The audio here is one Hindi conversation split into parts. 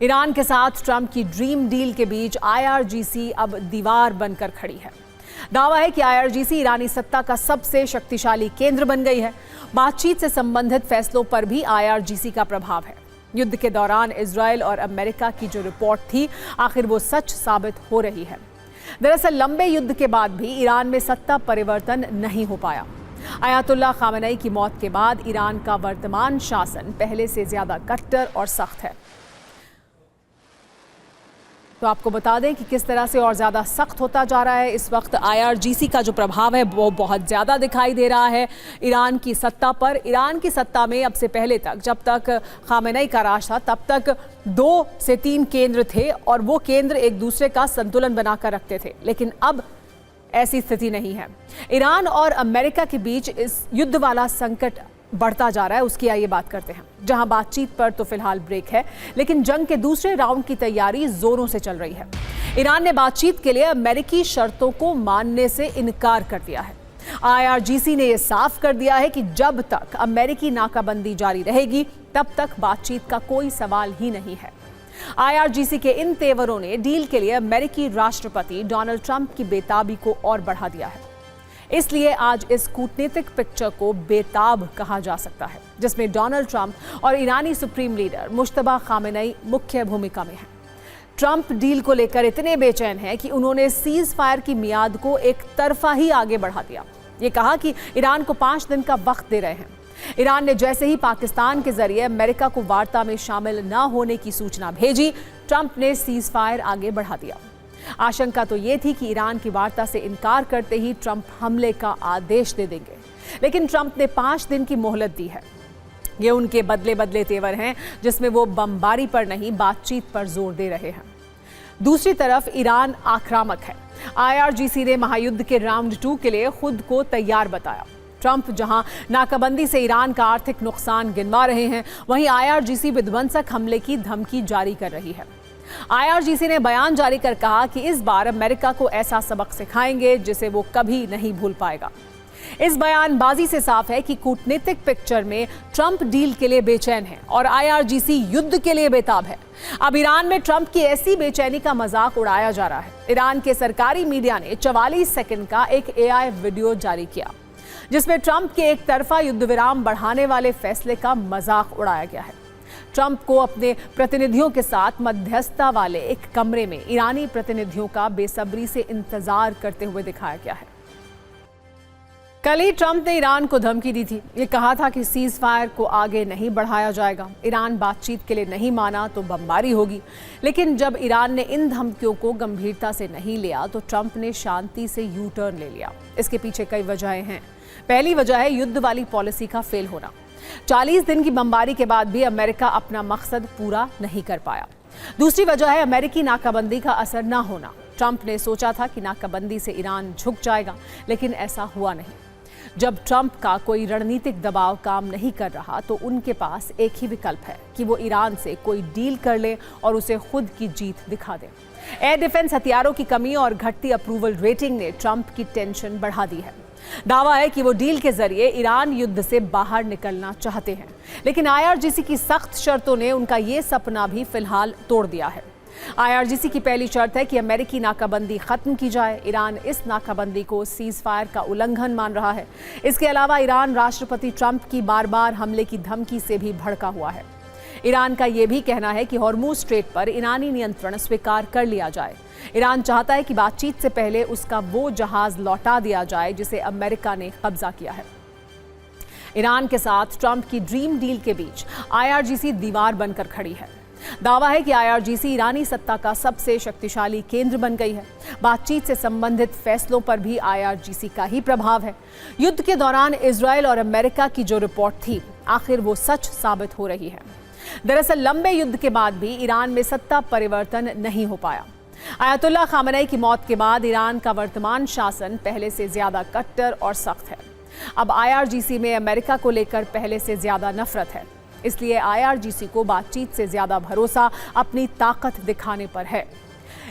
ईरान के साथ ट्रंप की ड्रीम डील के बीच आईआरजीसी अब दीवार बनकर खड़ी है। दावा है कि आईआरजीसी ईरानी सत्ता का सबसे शक्तिशाली केंद्र बन गई है। बातचीत से संबंधित फैसलों पर भी आईआरजीसी का प्रभाव है। युद्ध के दौरान इजरायल और अमेरिका की जो रिपोर्ट थी, आखिर वो सच साबित हो रही है। दरअसल लंबे युद्ध के बाद भी ईरान में सत्ता परिवर्तन नहीं हो पाया। अयातुल्लाह खामेनी की मौत के बाद ईरान का वर्तमान शासन पहले से ज्यादा कट्टर और सख्त है। तो आपको बता दें कि किस तरह से और ज़्यादा सख्त होता जा रहा है। इस वक्त आईआरजीसी का जो प्रभाव है वो बहुत ज़्यादा दिखाई दे रहा है ईरान की सत्ता पर। ईरान की सत्ता में अब से पहले तक, जब तक खामेनी का राज था, तब तक 2 से 3 केंद्र थे और वो केंद्र एक दूसरे का संतुलन बनाकर रखते थे। लेकिन अब ऐसी स्थिति नहीं है। ईरान और अमेरिका के बीच इस युद्ध वाला संकट बढ़ता जा रहा है। उसकी आइए बात करते हैं। जहां बातचीत पर तो फिलहाल ब्रेक है, लेकिन जंग के दूसरे राउंड की तैयारी जोरों से चल रही है। ईरान ने बातचीत के लिए अमेरिकी शर्तों को मानने से इनकार कर दिया है। आईआरजीसी ने यह साफ कर दिया है कि जब तक अमेरिकी नाकाबंदी जारी रहेगी, तब तक बातचीत का कोई सवाल ही नहीं है। आईआरजीसी के इन तेवरों ने डील के लिए अमेरिकी राष्ट्रपति डोनाल्ड ट्रंप की बेताबी को और बढ़ा दिया है। इसलिए आज इस कूटनीतिक पिक्चर को बेताब कहा जा सकता है, जिसमें डोनाल्ड ट्रंप और ईरानी सुप्रीम लीडर मुश्तबा खामेनी मुख्य भूमिका में हैं। ट्रंप डील को लेकर इतने बेचैन हैं कि उन्होंने सीज फायर की मियाद को एक तरफा ही आगे बढ़ा दिया। ये कहा कि ईरान को 5 दिन का वक्त दे रहे हैं। ईरान ने जैसे ही पाकिस्तान के जरिए अमेरिका को वार्ता में शामिल न होने की सूचना भेजी, ट्रंप ने सीज फायर आगे बढ़ा दिया। आशंका तो ये थी कि ईरान की वार्ता से इनकार करते ही ट्रंप हमले का आदेश दे देंगे, लेकिन ट्रंप ने 5 दिन की मोहलत दी है। ये उनके बदले बदले तेवर हैं, जिसमें वो बमबारी पर नहीं, बातचीत पर जोर दे रहे हैं। दूसरी तरफ ईरान आक्रामक है। आईआरजीसी ने महायुद्ध के राउंड 2 के लिए खुद को तैयार बताया। ट्रंप जहां नाकाबंदी से ईरान का आर्थिक नुकसान गिनवा रहे हैं, वहीं आईआरजीसी विध्वंसक हमले की धमकी जारी कर रही है। आईआरजीसी ने बयान जारी कर कहा कि इस बार अमेरिका को ऐसा सबक सिखाएंगे जिसे वो कभी नहीं भूल पाएगा। इस बयानबाजी से साफ है कि कूटनीतिक पिक्चर में ट्रंप डील के लिए बेचैन है और आईआरजीसी युद्ध के लिए बेताब है। अब ईरान में ट्रंप की ऐसी बेचैनी का मजाक उड़ाया जा रहा है। ईरान के सरकारी मीडिया ने 44 सेकंड का एक एआई वीडियो जारी किया, जिसमें ट्रंप के एक तरफा युद्ध विराम बढ़ाने वाले फैसले का मजाक उड़ाया गया है। ट्रंप को अपने प्रतिनिधियों के साथ मध्यस्थता वाले एक कमरे में ईरानी प्रतिनिधियों का बेसब्री से इंतजार करते हुए दिखाया गया है। कल ही ट्रंप ने ईरान को धमकी दी थी। ये कहा था कि सीज फायर को आगे नहीं बढ़ाया जाएगा। ईरान बातचीत के लिए नहीं माना तो बमबारी होगी। लेकिन जब ईरान ने इन धमकियों को गंभीरता से नहीं लिया, तो ट्रंप ने शांति से यू टर्न ले लिया। इसके पीछे कई वजहें हैं। पहली वजह है युद्ध वाली पॉलिसी का फेल होना। 40 दिन की बमबारी के बाद भी अमेरिका अपना मकसद पूरा नहीं कर पाया। दूसरी वजह है अमेरिकी नाकाबंदी का असर न होना। ट्रंप ने सोचा था कि नाकाबंदी से ईरान झुक जाएगा, लेकिन ऐसा हुआ नहीं। जब ट्रंप का कोई रणनीतिक दबाव काम नहीं कर रहा, तो उनके पास एक ही विकल्प है कि वो ईरान से कोई डील कर ले और उसे खुद की जीत दिखा दे। एयर डिफेंस हथियारों की कमी और घटती अप्रूवल रेटिंग ने ट्रंप की टेंशन बढ़ा दी है। दावा है कि वो डील के जरिए ईरान युद्ध से बाहर निकलना चाहते हैं, लेकिन आईआरजीसी की सख्त शर्तों ने उनका ये सपना भी फिलहाल तोड़ दिया है। आईआरजीसी की पहली शर्त है कि अमेरिकी नाकाबंदी खत्म की जाए। ईरान इस नाकाबंदी को सीज फायर का उल्लंघन मान रहा है। इसके अलावा ईरान राष्ट्रपति ट्रंप की बार-बार हमले की धमकी से भी भड़का हुआ है। ईरान का यह भी कहना है कि हॉर्मुज स्ट्रेट पर ईरानी नियंत्रण स्वीकार कर लिया जाए। ईरान चाहता है कि बातचीत से पहले उसका वो जहाज लौटा दिया जाए जिसे अमेरिका ने कब्जा किया है। ईरान के साथ ट्रंप की ड्रीम डील के बीच आईआरजीसी दीवार बनकर खड़ी है। दावा है कि आईआरजीसी ईरानी सत्ता का सबसे शक्तिशाली केंद्र बन गई है। बातचीत से संबंधित फैसलों पर भी आईआरजीसी का ही प्रभाव है। युद्ध के दौरान इजरायल और अमेरिका की जो रिपोर्ट थी, आखिर वो सच साबित हो रही है। दरअसल लंबे युद्ध के बाद भी ईरान में सत्ता परिवर्तन नहीं हो पाया। अयातुल्लाह खामेनी की मौत के बाद ईरान का वर्तमान शासन पहले से ज्यादा कट्टर और सख्त है। अब आईआरजीसी में अमेरिका को लेकर पहले से ज्यादा नफरत है। इसलिए आईआरजीसी को बातचीत से ज्यादा भरोसा अपनी ताकत दिखाने पर है।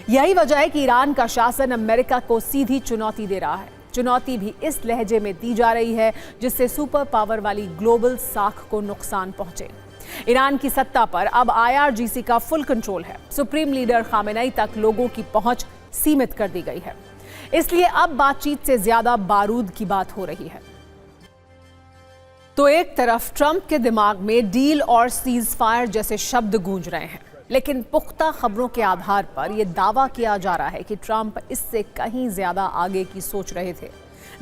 यही वजह है कि ईरान का शासन अमेरिका को सीधी चुनौती दे रहा है। चुनौती भी इस लहजे में दी जा रही है जिससे सुपर पावर वाली ग्लोबल साख को नुकसान पहुंचे। ईरान की सत्ता पर अब IRGC का फुल कंट्रोल है। सुप्रीम लीडर खामेनेई तक लोगों की पहुंच सीमित कर दी गई है। इसलिए अब बातचीत से ज्यादा बारूद की बात हो रही है। तो एक तरफ ट्रंप के दिमाग में डील और सीज फायर जैसे शब्द गूंज रहे हैं, लेकिन पुख्ता खबरों के आधार पर यह दावा किया जा रहा है कि ट्रंप इससे कहीं ज्यादा आगे की सोच रहे थे।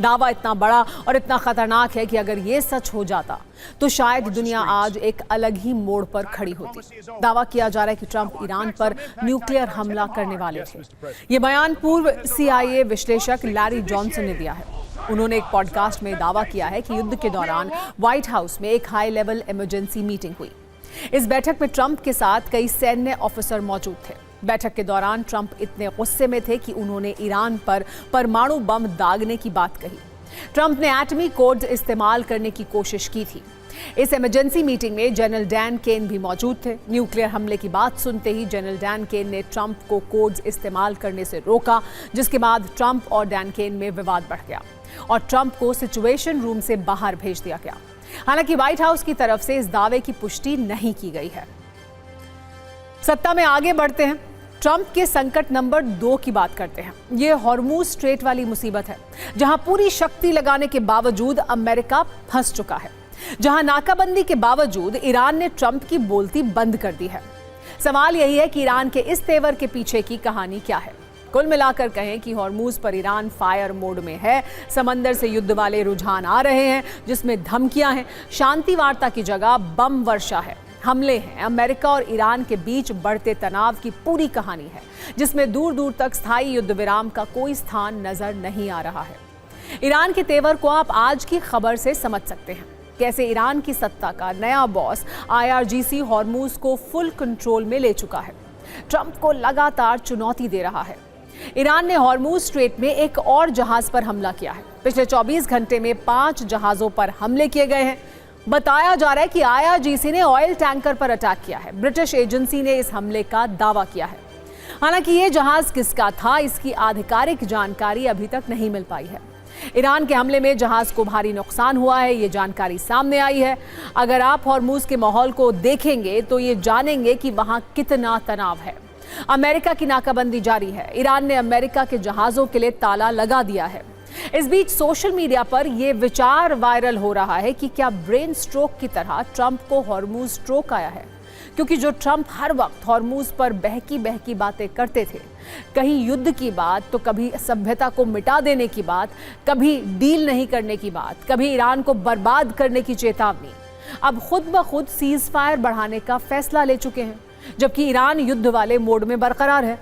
दावा इतना बड़ा और इतना खतरनाक है कि अगर ये सच हो जाता तो शायद दुनिया आज एक अलग ही मोड़ पर खड़ी होती। दावा किया जा रहा है कि ट्रंप ईरान पर न्यूक्लियर हमला करने वाले थे। ये बयान पूर्व CIA विश्लेषक लैरी जॉनसन ने दिया है। उन्होंने एक पॉडकास्ट में दावा किया है कि युद्ध के दौरान व्हाइट हाउस में एक हाई लेवल इमरजेंसी मीटिंग हुई। इस बैठक में ट्रंप के साथ कई सैन्य ऑफिसर मौजूद थे। बैठक के दौरान ट्रंप इतने गुस्से में थे कि उन्होंने ईरान पर परमाणु बम दागने की बात कही। ट्रंप ने एटमी कोड्स इस्तेमाल करने की कोशिश की थी। इस इमरजेंसी मीटिंग में जनरल डैन केन भी मौजूद थे। न्यूक्लियर हमले की बात सुनते ही जनरल डैन केन ने ट्रंप को कोड्स इस्तेमाल करने से रोका, जिसके बाद ट्रंप और डैन केन में विवाद बढ़ गया और ट्रंप को सिचुएशन रूम से बाहर भेज दिया गया। हालांकि व्हाइट हाउस की तरफ से इस दावे की पुष्टि नहीं की गई है। सत्ता में आगे बढ़ते हैं। ट्रंप के संकट नंबर 2 की बात करते हैं। यह हॉर्मूज स्ट्रेट वाली मुसीबत है, जहां पूरी शक्ति लगाने के बावजूद अमेरिका फंस चुका है, जहां नाकाबंदी के बावजूद ईरान ने ट्रंप की बोलती बंद कर दी है। सवाल यही है कि ईरान के इस तेवर के पीछे की कहानी क्या है। कुल मिलाकर कहें कि हॉर्मूज पर ईरान फायर मोड में है। समंदर से युद्ध वाले रुझान आ रहे हैं, जिसमें धमकियां हैं, शांति वार्ता की जगह बम वर्षा है, हमले हैं। अमेरिका और ईरान के बीच बढ़ते तनाव की पूरी कहानी है, जिसमें दूर दूर तक स्थायी युद्ध विराम का कोई स्थान नजर नहीं आ रहा है। ईरान के तेवर को आप आज की खबर से समझ सकते हैं। कैसे ईरान की सत्ता का नया बॉस IRGC हॉर्मूज को फुल कंट्रोल में ले चुका है, ट्रंप को लगातार चुनौती दे रहा है। ईरान ने हॉर्मूज स्ट्रेट में एक और जहाज पर हमला किया है। पिछले 24 घंटे में 5 जहाजों पर हमले किए गए हैं। बताया जा रहा है कि IRGC ने ऑयल टैंकर पर अटैक किया है। ब्रिटिश एजेंसी ने इस हमले का दावा किया है। हालांकि ये जहाज किसका था, इसकी आधिकारिक जानकारी अभी तक नहीं मिल पाई है। ईरान के हमले में जहाज को भारी नुकसान हुआ है, ये जानकारी सामने आई है। अगर आप हॉर्मूज के माहौल को देखेंगे तो ये जानेंगे कि वहां कितना तनाव है। अमेरिका की नाकाबंदी जारी है। ईरान ने अमेरिका के जहाजों के लिए ताला लगा दिया है। इस बीच सोशल मीडिया पर यह विचार वायरल हो रहा है कि क्या ब्रेन स्ट्रोक की तरह ट्रंप को हॉर्मूज स्ट्रोक आया है, क्योंकि जो ट्रंप हर वक्त हॉर्मूज पर बहकी बहकी बातें करते थे, कहीं युद्ध की बात तो कभी सभ्यता को मिटा देने की बात, कभी डील नहीं करने की बात, कभी ईरान को बर्बाद करने की चेतावनी, अब खुद ब खुद सीज फायर बढ़ाने का फैसला ले चुके हैं, जबकि ईरान युद्ध वाले मोड में बरकरार है।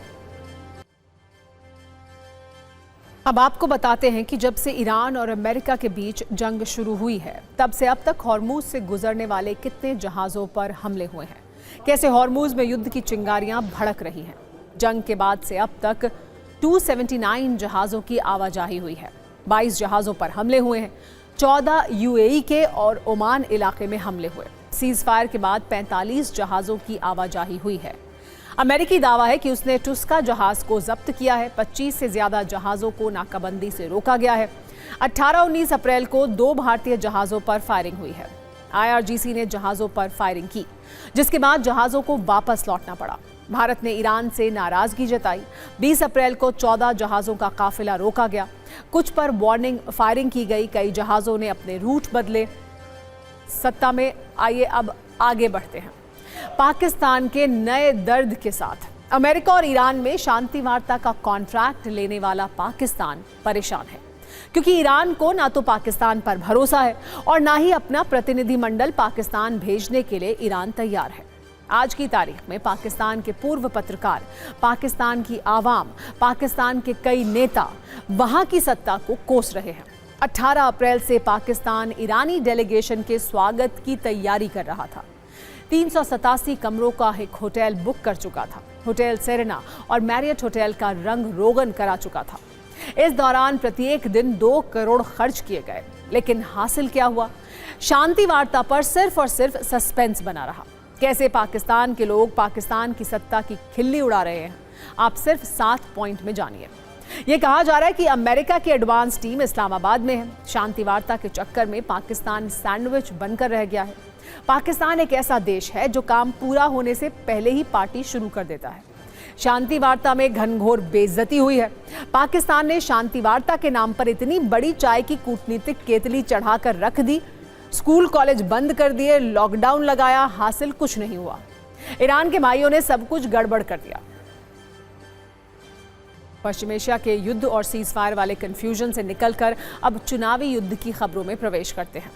अब आपको बताते हैं कि जब से ईरान और अमेरिका के बीच जंग शुरू हुई है, तब से अब तक हॉर्मूज से गुजरने वाले कितने जहाजों पर हमले हुए हैं, कैसे हॉर्मूज में युद्ध की चिंगारियां भड़क रही हैं। जंग के बाद से अब तक 279 जहाजों की आवाजाही हुई है। 22 जहाजों पर हमले हुए हैं। 14 UAE के और ओमान इलाके में हमले हुए। सीज फायर के बाद 45 जहाजों की आवाजाही हुई है। अमेरिकी दावा है कि उसने टुस्का जहाज को जब्त किया है। 25 से ज्यादा जहाजों को नाकाबंदी से रोका गया है। 18-19 अप्रैल को 2 भारतीय जहाजों पर फायरिंग हुई है। IRGC ने जहाजों पर फायरिंग की, जिसके बाद जहाजों को वापस लौटना पड़ा। भारत ने ईरान से नाराजगी जताई। 20 अप्रैल को 14 जहाजों का काफिला रोका गया। कुछ पर वार्निंग फायरिंग की गई। कई जहाजों ने अपने रूट बदले। सत्ता में आइए अब आगे बढ़ते हैं। पाकिस्तान के नए दर्द के साथ अमेरिका और ईरान में शांति वार्ता का कॉन्ट्रैक्ट लेने वाला पाकिस्तान परेशान है, क्योंकि ईरान को ना तो पाकिस्तान पर भरोसा है और ना ही अपना प्रतिनिधिमंडल पाकिस्तान भेजने के लिए ईरान तैयार है। आज की तारीख में पाकिस्तान के पूर्व पत्रकार, पाकिस्तान की आवाम, पाकिस्तान के कई नेता वहां की सत्ता को कोस रहे हैं। 18 अप्रैल से पाकिस्तान ईरानी डेलीगेशन के स्वागत की तैयारी कर रहा था। 387 कमरों का एक होटल बुक कर चुका था। होटल सेरेना और मैरियट होटल का रंग रोगन करा चुका था। इस दौरान प्रत्येक दिन 2 करोड़ खर्च किए गए, लेकिन हासिल क्या हुआ? शांति वार्ता पर सिर्फ और सिर्फ सस्पेंस बना रहा। कैसे पाकिस्तान के लोग पाकिस्तान की सत्ता की खिल्ली उड़ा रहे हैं, आप सिर्फ 7 पॉइंट में जानिए। यह कहा जा रहा है कि अमेरिका की एडवांस टीम इस्लामाबाद में है। शांति वार्ता के चक्कर में पाकिस्तान सैंडविच बनकर रह गया है। पाकिस्तान एक ऐसा देश है जो काम पूरा होने से पहले ही पार्टी शुरू कर देता है। शांति वार्ता में घनघोर बेइज्जती हुई है। पाकिस्तान ने शांति वार्ता के नाम पर इतनी बड़ी चाय की कूटनीतिक केतली चढ़ाकर रख दी, स्कूल कॉलेज बंद कर दिए, लॉकडाउन लगाया, हासिल कुछ नहीं हुआ। ईरान के भाइयों ने सब कुछ गड़बड़ कर दिया। पश्चिम एशिया के युद्ध और सीज फायर वाले कंफ्यूजन से निकलकर अब चुनावी युद्ध की खबरों में प्रवेश करते हैं,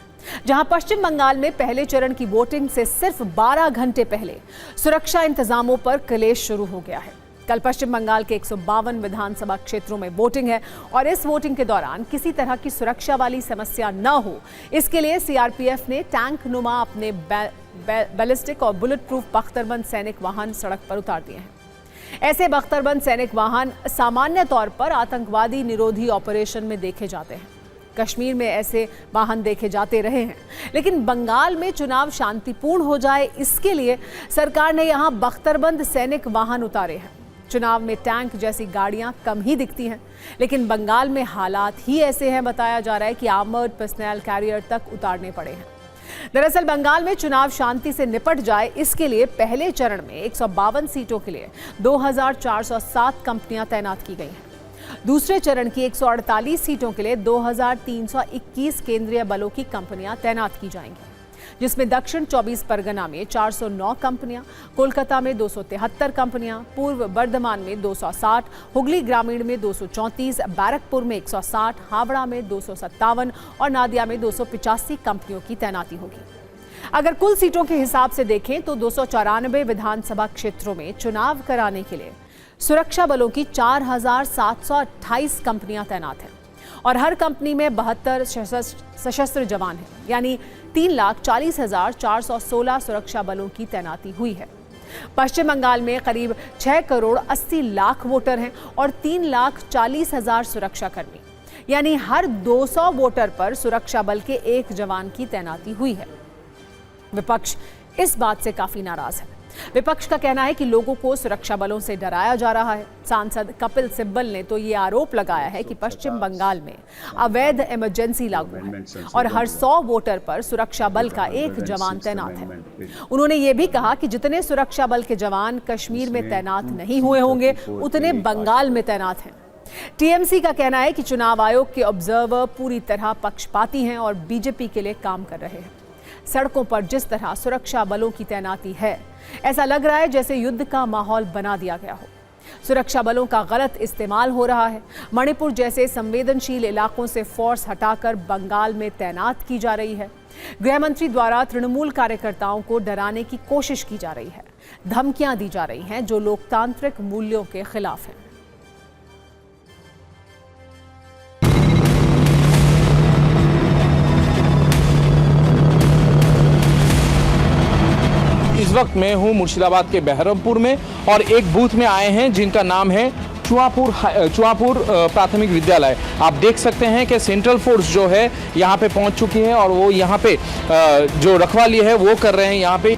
जहां पश्चिम बंगाल में पहले चरण की वोटिंग से सिर्फ 12 घंटे पहले सुरक्षा इंतजामों पर क्लेश शुरू हो गया है। कल पश्चिम बंगाल के 152 विधानसभा क्षेत्रों में वोटिंग है और इस वोटिंग के दौरान किसी तरह की सुरक्षा वाली समस्या न हो, इसके लिए सीआरपीएफ ने टैंक नुमा अपने बैलिस्टिक और बुलेट प्रूफ बख्तरबंद सैनिक वाहन सड़क पर उतार दिए हैं। ऐसे बख्तरबंद सैनिक वाहन सामान्य तौर पर आतंकवादी निरोधी ऑपरेशन में देखे जाते हैं। कश्मीर में ऐसे वाहन देखे जाते रहे हैं, लेकिन बंगाल में चुनाव शांतिपूर्ण हो जाए, इसके लिए सरकार ने यहां बख्तरबंद सैनिक वाहन उतारे हैं। चुनाव में टैंक जैसी गाड़ियां कम ही दिखती हैं, लेकिन बंगाल में हालात ही ऐसे हैं। बताया जा रहा है कि आर्मर्ड पर्सनल कैरियर तक उतारने पड़े हैं। दरअसल बंगाल में चुनाव शांति से निपट जाए, इसके लिए पहले चरण में 152 सीटों के लिए 2407 कंपनियां तैनात की गई हैं। दूसरे चरण की 148 सीटों के लिए 2321 केंद्रीय बलों की कंपनियां तैनात की जाएंगी, जिसमें दक्षिण 24 परगना में 409 कंपनियां, कोलकाता में 273 कंपनियां, पूर्व बर्धमान में 260, हुगली ग्रामीण में 234, बैरकपुर में 160, हावड़ा में 257 और नादिया में 285 कंपनियों की तैनाती होगी। अगर कुल सीटों के हिसाब से देखें तो 294 विधानसभा क्षेत्रों में चुनाव कराने के लिए सुरक्षा बलों की 4728 कंपनियां तैनात हैं और हर कंपनी में 72 सशस्त्र जवान हैं, यानी 3,40,416 सुरक्षा बलों की तैनाती हुई है। पश्चिम बंगाल में करीब 6 करोड़ 80 लाख वोटर हैं और 3,40,000 सुरक्षाकर्मी, यानी हर 200 वोटर पर सुरक्षा बल के एक जवान की तैनाती हुई है। विपक्ष इस बात से काफी नाराज है। विपक्ष का कहना है कि लोगों को सुरक्षा बलों से डराया जा रहा है। सांसद कपिल सिब्बल ने तो ये आरोप लगाया है कि पश्चिम बंगाल में अवैध इमरजेंसी लागू है और हर 100 वोटर पर सुरक्षा बल का एक जवान तैनात है। उन्होंने ये भी कहा कि जितने सुरक्षा बल के जवान कश्मीर में तैनात नहीं हुए होंगे, उतने बंगाल में तैनात हैं। टीएमसी का कहना है कि चुनाव आयोग के ऑब्जर्वर पूरी तरह पक्षपाती हैं और बीजेपी के लिए काम कर रहे हैं। सड़कों पर जिस तरह सुरक्षा बलों की तैनाती है, ऐसा लग रहा है जैसे युद्ध का माहौल बना दिया गया हो। सुरक्षा बलों का गलत इस्तेमाल हो रहा है। मणिपुर जैसे संवेदनशील इलाकों से फोर्स हटाकर बंगाल में तैनात की जा रही है। गृह मंत्री द्वारा तृणमूल कार्यकर्ताओं को डराने की कोशिश की जा रही है। धमकियां दी जा रही हैं जो लोकतांत्रिक मूल्यों के खिलाफ हैं। इस वक्त मैं हूं मुर्शिदाबाद के बहरमपुर में और एक बूथ में आए हैं जिनका नाम है चुआपुर प्राथमिक विद्यालय। आप देख सकते हैं कि सेंट्रल फोर्स जो है यहाँ पे पहुंच चुकी है और वो यहाँ पे जो रखवाली है वो कर रहे हैं। यहाँ पे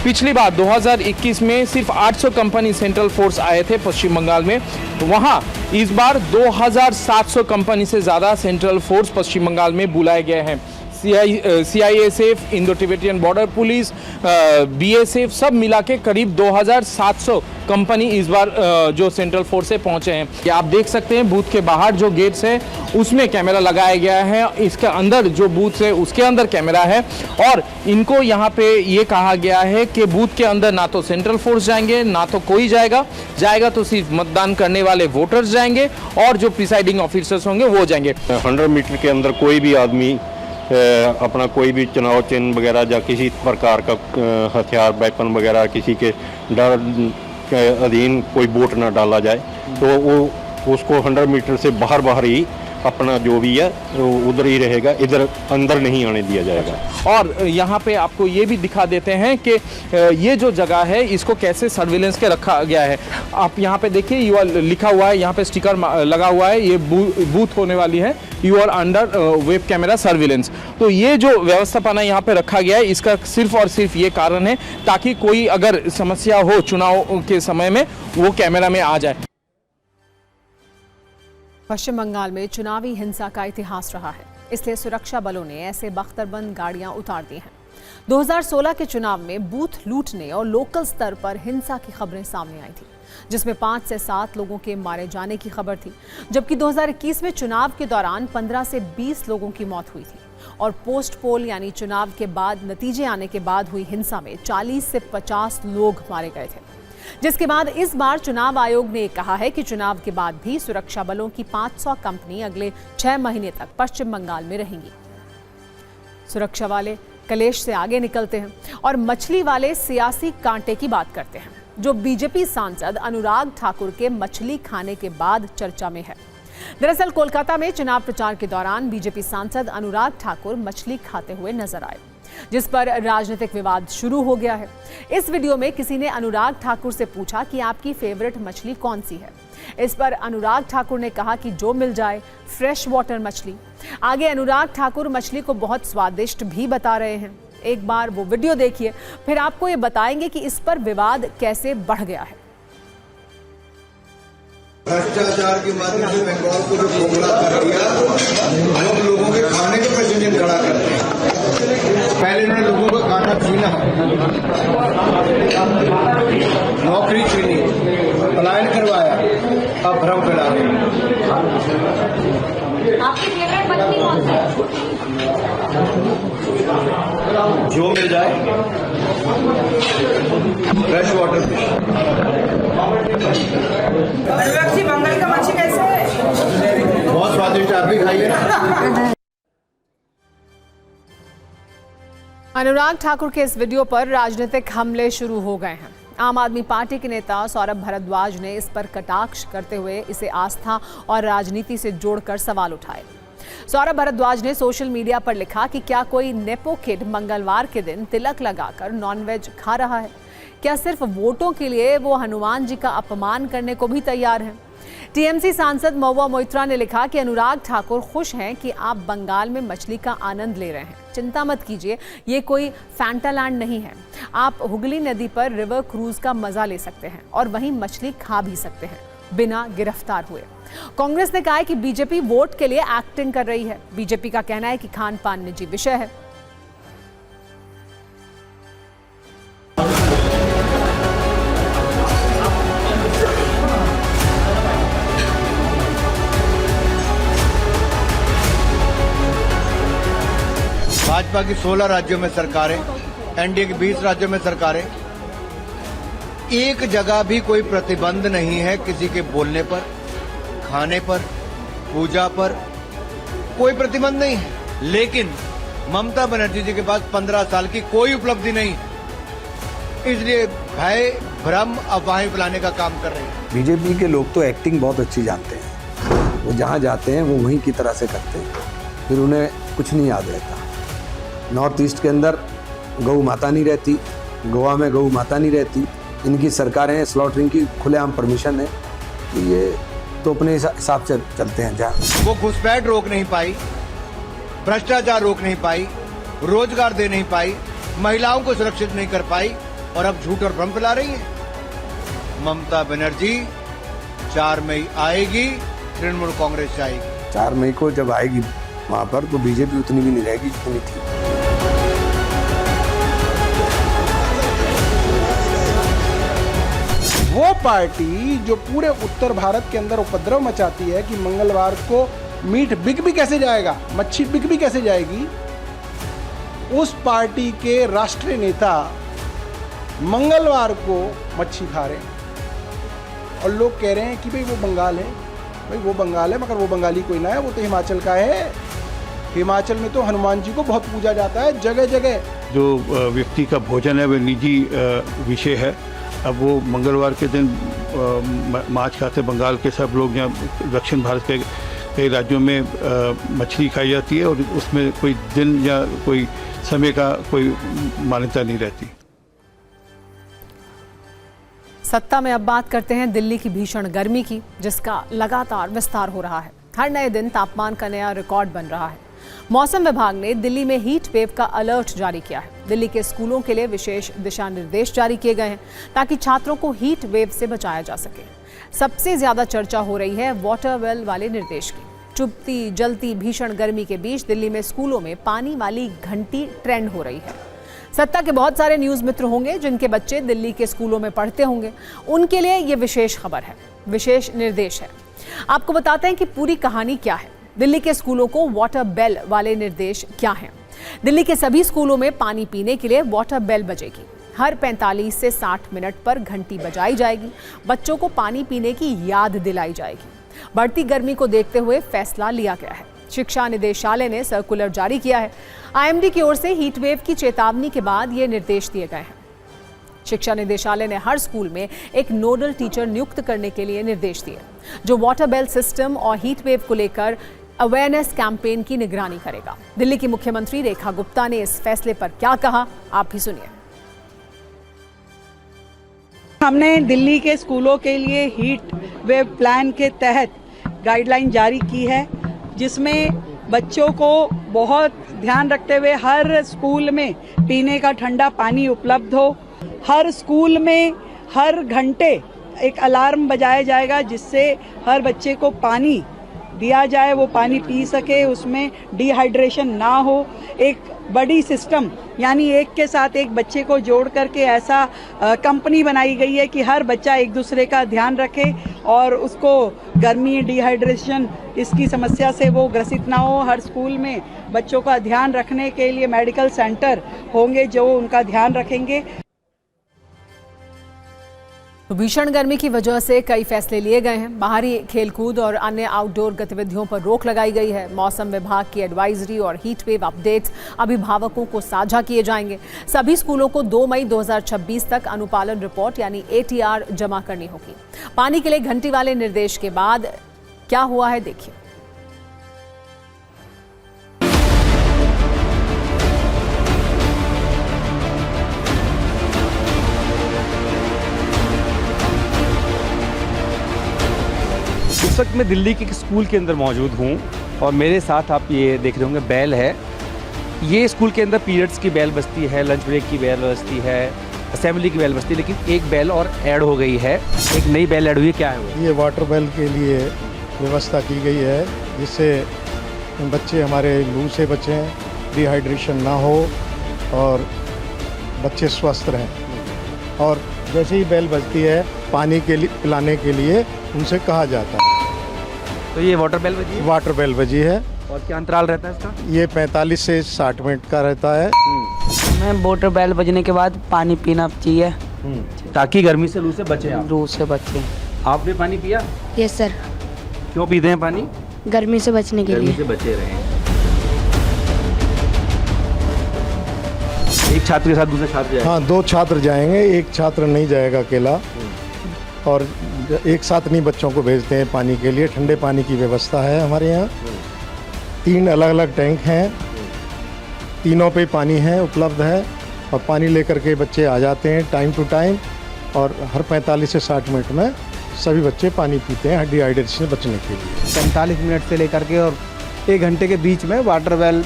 पिछली बार 2021 में सिर्फ 800 कंपनी सेंट्रल फोर्स आए थे पश्चिम बंगाल में, वहाँ इस बार 2700 कंपनी से ज़्यादा सेंट्रल फोर्स पश्चिम बंगाल में बुलाए गए हैं। CISF, Indo Tibetan border police, BSF सब मिला के करीब 2700 कंपनी इस बार जो सेंट्रल फोर्स से पहुंचे हैं। ये आप देख सकते हैं बूथ के बाहर जो गेट्स है उसमें कैमरा लगाया गया है, इसके अंदर जो बूथ है उसके अंदर कैमरा है और इनको यहाँ पे ये कहा गया है कि बूथ के अंदर ना तो सेंट्रल फोर्स जाएंगे ना तो कोई जाएगा तो सिर्फ मतदान करने वाले वोटर्स जाएंगे और जो प्रिसाइडिंग ऑफिसर्स होंगे वो जाएंगे। 100 मीटर के अंदर कोई भी आदमी अपना कोई भी चुनाव चिन्ह वगैरह या किसी प्रकार का हथियार वेपन वगैरह किसी के डर के अधीन कोई वोट ना डाला जाए, तो वो उसको 100 मीटर से बाहर ही अपना जो भी है उधर ही रहेगा, इधर अंदर नहीं आने दिया जाएगा। और यहाँ पे आपको ये भी दिखा देते हैं कि ये जो जगह है इसको कैसे सर्विलेंस के रखा गया है। आप यहाँ पे देखिए यू आर लिखा हुआ है, यहाँ पे स्टिकर लगा हुआ है, ये बूथ होने वाली है, you are under web camera surveillance. तो ये जो व्यवस्थापना यहाँ पे रखा गया है इसका सिर्फ और सिर्फ ये कारण है ताकि कोई अगर समस्या हो चुनाव के समय में वो कैमरा में आ जाए। पश्चिम बंगाल में चुनावी हिंसा का इतिहास रहा है। इसलिए सुरक्षा बलों ने ऐसे बख्तरबंद गाड़ियां उतार दी हैं। 2016 के चुनाव में बूथ लूटने और लोकल स्तर पर हिंसा की खबरें सामने आई थी, जिसमें 5 से 7 लोगों के मारे जाने की खबर थी, जबकि 2021 में चुनाव के दौरान 15 से 20 लोगों की मौत हुई थी और पोस्ट पोल यानी चुनाव के बाद नतीजे आने के बाद हुई हिंसा में 40 से 50 लोग मारे गए थे। जिसके बाद इस बार चुनाव आयोग ने कहा है कि चुनाव के बाद भी सुरक्षा बलों की 500 कंपनी अगले 6 महीने तक पश्चिम बंगाल में रहेंगी। सुरक्षा वाले कलेश से आगे निकलते हैं और मछली वाले सियासी कांटे की बात करते हैं, जो बीजेपी सांसद अनुराग ठाकुर के मछली खाने के बाद चर्चा में है। दरअसल कोलकाता में चुनाव प्रचार के दौरान बीजेपी सांसद अनुराग ठाकुर मछली खाते हुए नजर आए, जिस पर राजनीतिक विवाद शुरू हो गया है। इस वीडियो में किसी ने अनुराग ठाकुर से पूछा कि आपकी फेवरेट मछली कौन सी है। इस पर अनुराग ठाकुर ने कहा कि जो मिल जाए, फ्रेश वाटर मछली। आगे अनुराग ठाकुर मछली को बहुत स्वादिष्ट भी बता रहे हैं। एक बार वो वीडियो देखिए, फिर आपको ये बताएंगे कि इस पर विवाद कैसे बढ़ गया है। भ्रष्टाचार के माध्यम से बंगाल को जो खोखला कर दिया, हम लोगों के खाने के प्रेसिडेंट खड़ा करते हैं। पहले इन्होंने लोगों का खाना छीना, नौकरी छीनी, पलायन करवाया, अब भ्रम फैला रहे हैं। आपकी फेवरेट मछली कौन सी है? जो मिल जाए, fresh water fish. Anurag ji, Bengal का मच्छी कैसे है? बहुत स्वादिष्ट, आप भी खाइए। अनुराग ठाकुर के इस वीडियो पर राजनीतिक हमले शुरू हो गए हैं। आम आदमी पार्टी के नेता सौरभ भारद्वाज ने इस पर कटाक्ष करते हुए इसे आस्था और राजनीति से जोड़कर सवाल उठाए। सौरभ भारद्वाज ने सोशल मीडिया पर लिखा कि क्या कोई नेपो किड मंगलवार के दिन तिलक लगाकर नॉनवेज खा रहा है? क्या सिर्फ वोटों के लिए वो हनुमान जी का अपमान करने को भी तैयार हैं? टीएमसी सांसद महुआ मोइत्रा ने लिखा कि अनुराग ठाकुर खुश हैं कि आप बंगाल में मछली का आनंद ले रहे हैं। चिंता मत कीजिए, ये कोई फैंटालैंड नहीं है। आप हुगली नदी पर रिवर क्रूज का मजा ले सकते हैं और वहीं मछली खा भी सकते हैं बिना गिरफ्तार हुए। कांग्रेस ने कहा है कि बीजेपी वोट के लिए एक्टिंग कर रही है। बीजेपी का कहना है कि खान पान निजी विषय है। भाजपा की 16 राज्यों में सरकारें, एनडीए की 20 राज्यों में सरकारें, एक जगह भी कोई प्रतिबंध नहीं है किसी के बोलने पर, खाने पर, पूजा पर, कोई प्रतिबंध नहीं है। लेकिन ममता बनर्जी जी के पास 15 साल की कोई उपलब्धि नहीं, इसलिए भय, भ्रम, अफवाहें फैलाने का काम कर रहे हैं। बीजेपी के लोग तो एक्टिंग बहुत अच्छी जानते हैं। वो जहाँ जाते हैं वो वहीं की तरह से करते हैं, फिर उन्हें कुछ नहीं याद रहता। नॉर्थ ईस्ट के अंदर गौ माता नहीं रहती, गोवा में गौ माता नहीं रहती। इनकी सरकारें स्लॉटरिंग की खुलेआम परमिशन है, ये तो अपने हिसाब से चलते हैं। जहाँ वो घुसपैठ रोक नहीं पाई, भ्रष्टाचार रोक नहीं पाई, रोजगार दे नहीं पाई, महिलाओं को सुरक्षित नहीं कर पाई और अब झूठ और भ्रम फैला रही है। ममता बनर्जी 4 मई आएगी, तृणमूल कांग्रेस जाएगी। 4 मई को जब आएगी वहाँ पर तो बीजेपी उतनी भी नहीं रहेगी जितनी थी। वो पार्टी जो पूरे उत्तर भारत के अंदर उपद्रव मचाती है कि मंगलवार को मीट बिक भी कैसे जाएगा, मच्छी बिक भी कैसे जाएगी, उस पार्टी के राष्ट्रीय नेता मंगलवार को मच्छी खा रहे हैं और लोग कह रहे हैं कि भाई वो बंगाल है। भाई वो बंगाल है, मगर वो बंगाली कोई ना है, वो तो हिमाचल का है। हिमाचल में तो हनुमान जी को बहुत पूजा जाता है जगह जगह। जो व्यक्ति का भोजन है वो निजी विषय है। अब वो मंगलवार के दिन माछ खाते बंगाल के सब लोग, यहाँ दक्षिण भारत के कई राज्यों में मछली खाई जाती है और उसमें कोई दिन या कोई समय का कोई मान्यता नहीं रहती। सत्ता में अब बात करते हैं दिल्ली की भीषण गर्मी की, जिसका लगातार विस्तार हो रहा है। हर नए दिन तापमान का नया रिकॉर्ड बन रहा है। मौसम विभाग ने दिल्ली में हीट वेव का अलर्ट जारी किया है। दिल्ली के स्कूलों के लिए विशेष दिशा निर्देश जारी किए गए हैं ताकि छात्रों को हीट वेव से बचाया जा सके। सबसे ज्यादा चर्चा हो रही है वाटर वेल वाले निर्देश की। चुभती जलती भीषण गर्मी के बीच दिल्ली में स्कूलों में पानी वाली घंटी ट्रेंड हो रही है। सत्ता के बहुत सारे न्यूज़ मित्र होंगे जिनके बच्चे दिल्ली के स्कूलों में पढ़ते होंगे, उनके लिए ये विशेष खबर है, विशेष निर्देश है। आपको बताते हैं कि पूरी कहानी क्या है। दिल्ली के स्कूलों को वाटर बेल वाले निर्देश क्या हैं। दिल्ली के सभी स्कूलों में पानी पीने के लिए वाटर बेल बजेगी। हर 45 से 60 मिनट पर घंटी बजाई जाएगी। बच्चों को पानी पीने की याद दिलाई जाएगी। बढ़ती गर्मी को देखते हुए फैसला लिया गया है। शिक्षा निदेशालय ने सर्कुलर जारी किया है। आईएमडी की ओर से हीट वेव की चेतावनी के बाद ये निर्देश दिए गए हैं। शिक्षा निदेशालय ने हर स्कूल में एक नोडल टीचर नियुक्त करने के लिए निर्देश दिए, जो वाटर बेल सिस्टम और हीट वेव को लेकर अवेयरनेस कैंपेन की निगरानी करेगा। दिल्ली की मुख्यमंत्री रेखा गुप्ता ने इस फैसले पर क्या कहा, आप भी सुनिए। हमने दिल्ली के स्कूलों के लिए हीट वेव प्लान के तहत गाइडलाइन जारी की है, जिसमें बच्चों को बहुत ध्यान रखते हुए हर स्कूल में पीने का ठंडा पानी उपलब्ध हो। हर स्कूल में हर घंटे एक अलार्म बजाया जाएगा, जिससे हर बच्चे को पानी दिया जाए, वो पानी पी सके, उसमें डिहाइड्रेशन ना हो। एक बड़ी सिस्टम यानी एक के साथ एक बच्चे को जोड़ करके ऐसा कंपनी बनाई गई है कि हर बच्चा एक दूसरे का ध्यान रखे और उसको गर्मी, डिहाइड्रेशन इसकी समस्या से वो ग्रसित ना हो। हर स्कूल में बच्चों का ध्यान रखने के लिए मेडिकल सेंटर होंगे जो उनका ध्यान रखेंगे। तो भीषण गर्मी की वजह से कई फैसले लिए गए हैं। बाहरी खेलकूद और अन्य आउटडोर गतिविधियों पर रोक लगाई गई है। मौसम विभाग की एडवाइजरी और हीट वेव अपडेट्स अभिभावकों को साझा किए जाएंगे। सभी स्कूलों को 2 मई 2026 तक अनुपालन रिपोर्ट यानी ATR जमा करनी होगी। पानी के लिए घंटी वाले निर्देश के बाद क्या हुआ है, देखिए। इस वक्त मैं दिल्ली के स्कूल के अंदर मौजूद हूँ और मेरे साथ आप ये देख रहे होंगे बेल है। ये स्कूल के अंदर पीरियड्स की बेल बजती है, लंच ब्रेक की बेल बजती है, असेंबली की बेल बजती है, लेकिन एक बेल और ऐड हो गई है। एक नई बेल ऐड हुई है, क्या है वो? ये वाटर बेल के लिए व्यवस्था की गई है, जिससे बच्चे हमारे लू से बचें, डिहाइड्रेशन ना हो और बच्चे स्वस्थ रहें। और जैसे ही बेल बजती है पानी के लिए पिलाने के लिए उनसे कहा जाता है। तो ये वाटर बेल बजी है? वाटर बेल बजी है। और क्या अंतराल रहता है इसका? ये 45 से 60 मिनट का रहता है। मैं वाटर बेल बजने के बाद पानी पीना चाहिए, ताकि गर्मी से लू से बचे। लू से बचे। आपने पानी पिया? Yes sir. क्यों पीते हैं पानी? गर्मी से बचने के लिए। गर्मी से बचे रहें। एक छात्र के साथ दूसरे छात्र जाएंगे? हाँ, 2 छात्र जाएंगे, एक छात्र नहीं जाएगा अकेला। और एक साथ नहीं बच्चों को भेजते हैं पानी के लिए। ठंडे पानी की व्यवस्था है हमारे यहाँ। 3 अलग अलग टैंक हैं, तीनों पे पानी है उपलब्ध है और पानी लेकर के बच्चे आ जाते हैं टाइम टू टाइम। और हर 45 से 60 मिनट में सभी बच्चे पानी पीते हैं डिहाइड्रेशन से बचने के लिए। 45 मिनट से लेकर के और 1 घंटे के बीच में वाटर बेल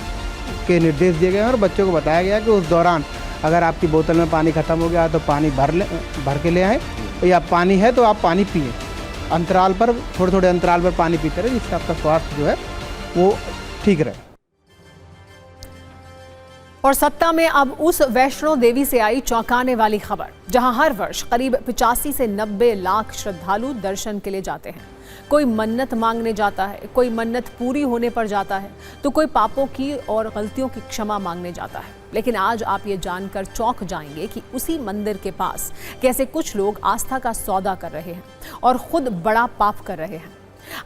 के निर्देश दिए गए हैं और बच्चों को बताया गया कि उस दौरान अगर आपकी बोतल में पानी ख़त्म हो गया तो पानी भर के ले आएँ, या पानी है तो आप पानी पिए। अंतराल पर थोड़े अंतराल पर पानी पीते रहे, जिससे आपका स्वास्थ्य जो है वो ठीक रहे। और सत्ता में अब उस वैष्णो देवी से आई चौंकाने वाली खबर, जहां हर वर्ष करीब 85 से 90 लाख श्रद्धालु दर्शन के लिए जाते हैं। कोई मन्नत मांगने जाता है, कोई मन्नत पूरी होने पर जाता है, तो कोई पापों की और गलतियों की क्षमा मांगने जाता है। लेकिन आज आप ये जानकर चौंक जाएंगे कि उसी मंदिर के पास कैसे कुछ लोग आस्था का सौदा कर रहे हैं और खुद बड़ा पाप कर रहे हैं।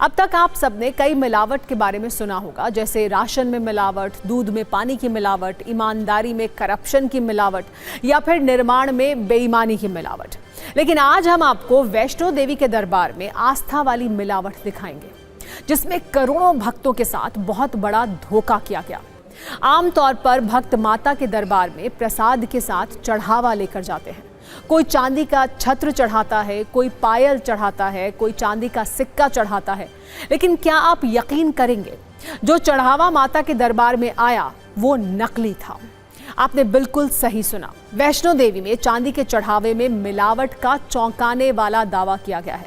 अब तक आप सबने कई मिलावट के बारे में सुना होगा, जैसे राशन में मिलावट, दूध में पानी की मिलावट, ईमानदारी में करप्शन की मिलावट या फिर निर्माण में बेईमानी की मिलावट। लेकिन आज हम आपको वैष्णो देवी के दरबार में आस्था वाली मिलावट दिखाएंगे, जिसमें करोड़ों भक्तों के साथ बहुत बड़ा धोखा किया गया। आमतौर पर भक्त माता के दरबार में प्रसाद के साथ चढ़ावा लेकर जाते हैं। कोई चांदी का छत्र चढ़ाता है, कोई पायल चढ़ाता है, कोई चांदी का सिक्का चढ़ाता है। लेकिन क्या आप यकीन करेंगे, जो चढ़ावा माता के दरबार में आया वो नकली था। आपने बिल्कुल सही सुना, वैष्णो देवी में चांदी के चढ़ावे में मिलावट का चौंकाने वाला दावा किया गया है।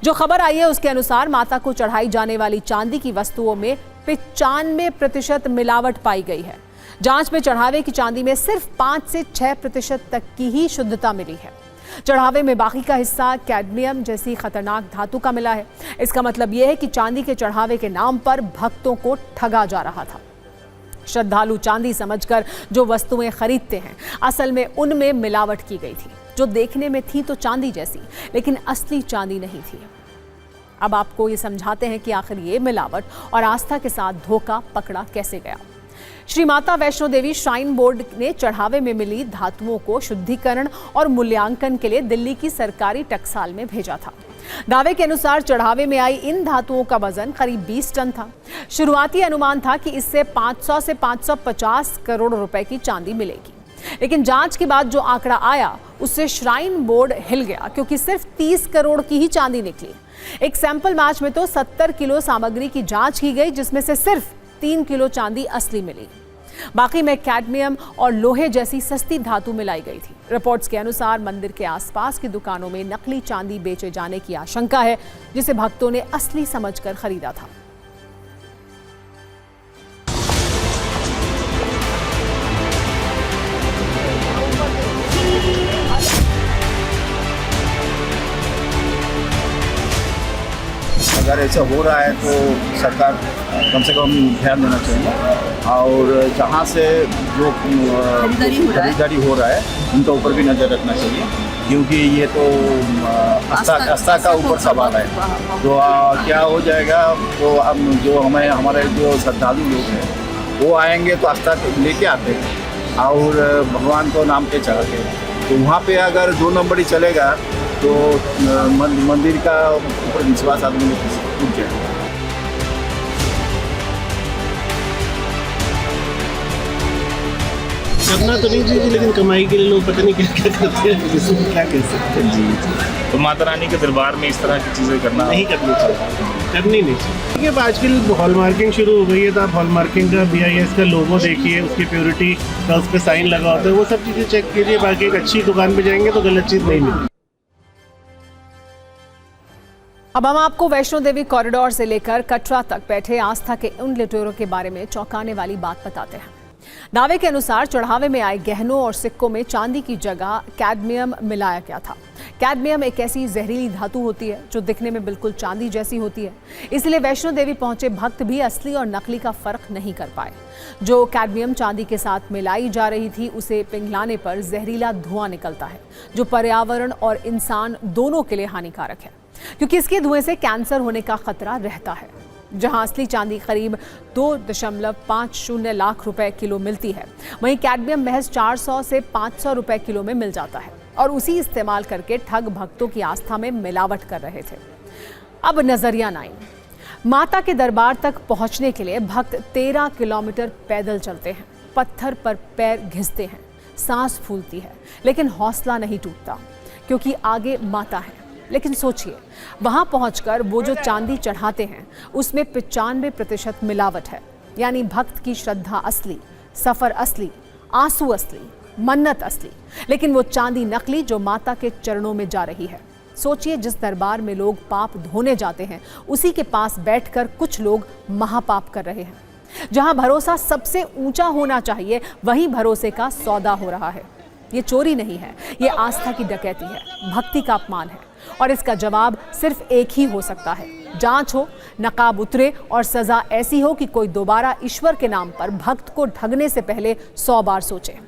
जो खबर आई है उसके अनुसार माता को चढ़ाई जाने वाली चांदी की वस्तुओं में 95% मिलावट पाई गई है। जांच में चढ़ावे की चांदी में सिर्फ 5 से 6% तक की ही शुद्धता मिली है। चढ़ावे में बाकी का हिस्सा कैडमियम जैसी खतरनाक धातु का मिला है। इसका मतलब यह है कि चांदी के चढ़ावे के नाम पर भक्तों को ठगा जा रहा था। श्रद्धालु चांदी समझकर जो वस्तुएं खरीदते हैं, असल में उनमें मिलावट की गई थी, जो देखने में थी तो चांदी जैसी, लेकिन असली चांदी नहीं थी। अब आपको ये समझाते हैं कि आखिर ये मिलावट और आस्था के साथ धोखा पकड़ा कैसे गया। श्री माता वैष्णो देवी श्राइन बोर्ड ने चढ़ावे में मिली धातुओं को शुद्धिकरण और मूल्यांकन के लिए दिल्ली की सरकारी टकसाल में भेजा था। दावे के अनुसार चढ़ावे में आई इन धातुओं का वजन करीब 20 टन था। शुरुआती अनुमान था कि इससे 500 से 550 करोड़ रुपए की चांदी मिलेगी, लेकिन जांच के बाद जो आंकड़ा आया उससे श्राइन बोर्ड हिल गया, क्योंकि सिर्फ 30 करोड़ की ही चांदी निकली। एक सैंपल मैच में तो 70 किलो सामग्री की जांच की गई, जिसमें से सिर्फ 3 किलो चांदी असली मिली। बाकी में कैडमियम और लोहे जैसी सस्ती धातु मिलाई गई थी। रिपोर्ट्स के अनुसार मंदिर के आसपास की दुकानों में नकली चांदी बेचे जाने की आशंका है, जिसे भक्तों ने असली समझकर खरीदा था। अगर ऐसा हो रहा है तो सरकार कम से कम ध्यान देना चाहिए, और जहाँ से जो खरीदारी हो रहा है उनके ऊपर भी नज़र रखना चाहिए, क्योंकि ये तो आस्था का ऊपर सवाल है। तो क्या हो जाएगा, तो अब जो हमारे जो श्रद्धालु लोग हैं वो आएंगे तो आस्था लेके आते हैं और भगवान को नाम पे चढ़ाते हैं। तो वहाँ पे अगर 2 नंबरी चलेगा तो मंदिर का ऊपर विश्वास आदमी टूट जाएगा। करना तो नहीं चाहिए, लेकिन कमाई के लिए लोग पता नहीं क्या क्या करते हैं, इसमें क्या कह सकते हैं। जी, तो माता रानी के दरबार में इस तरह की चीज़ें करना नहीं करनी चाहिए, करनी नहीं चाहिए। देखिए आजकल हॉलमार्किंग शुरू हो गई है, तो आप हॉलमार्किंग का BIS का लोगो देखिए, उसकी प्योरिटी का उस पर साइन लगा होता है, वो सब चीज़ें चेक कीजिए। बाकी एक अच्छी दुकान पर जाएंगे तो गलत चीज़ नहीं मिलेगी। अब हम आपको वैष्णो देवी कॉरिडोर से लेकर कटरा तक बैठे आस्था के उन लुटेरों के बारे में चौंकाने वाली बात बताते हैं। दावे के अनुसार चढ़ावे में आए गहनों और सिक्कों में चांदी की जगह कैडमियम मिलाया गया था। कैडमियम एक ऐसी जहरीली धातु होती है जो दिखने में बिल्कुल चांदी जैसी होती है, इसलिए वैष्णो देवी पहुंचे भक्त भी असली और नकली का फर्क नहीं कर पाए। जो कैडमियम चांदी के साथ मिलाई जा रही थी, उसे पिघलाने पर जहरीला धुआं निकलता है, जो पर्यावरण और इंसान दोनों के लिए हानिकारक है, क्योंकि इसके धुएं से कैंसर होने का खतरा रहता है। जहां असली चांदी करीब 2.50 लाख रुपए किलो मिलती है, वहीं कैडमियम महज 400 से 500 रुपए किलो में मिल जाता है, और उसी इस्तेमाल करके ठग भक्तों की आस्था में मिलावट कर रहे थे। अब नजरिया 9, माता के दरबार तक पहुंचने के लिए भक्त 13 किलोमीटर पैदल चलते हैं, पत्थर पर पैर घिसते हैं, सांस फूलती है, लेकिन हौसला नहीं टूटता, क्योंकि आगे माता है। लेकिन सोचिए, वहां पहुंचकर वो जो चांदी चढ़ाते हैं उसमें 95% मिलावट है, यानी भक्त की श्रद्धा असली, सफर असली, आंसू असली, मन्नत असली, लेकिन वो चांदी नकली जो माता के चरणों में जा रही है। सोचिए, जिस दरबार में लोग पाप धोने जाते हैं, उसी के पास बैठकर कुछ लोग महापाप कर रहे हैं। जहां भरोसा सबसे ऊंचा होना चाहिए, वहीं भरोसे का सौदा हो रहा है। ये चोरी नहीं है, ये आस्था की डकैती है, भक्ति का अपमान है, और इसका जवाब सिर्फ एक ही हो सकता है। जांच हो, नकाब उतरे और सजा ऐसी हो कि कोई दोबारा ईश्वर के नाम पर भक्त को ठगने से पहले 100 बार सोचे।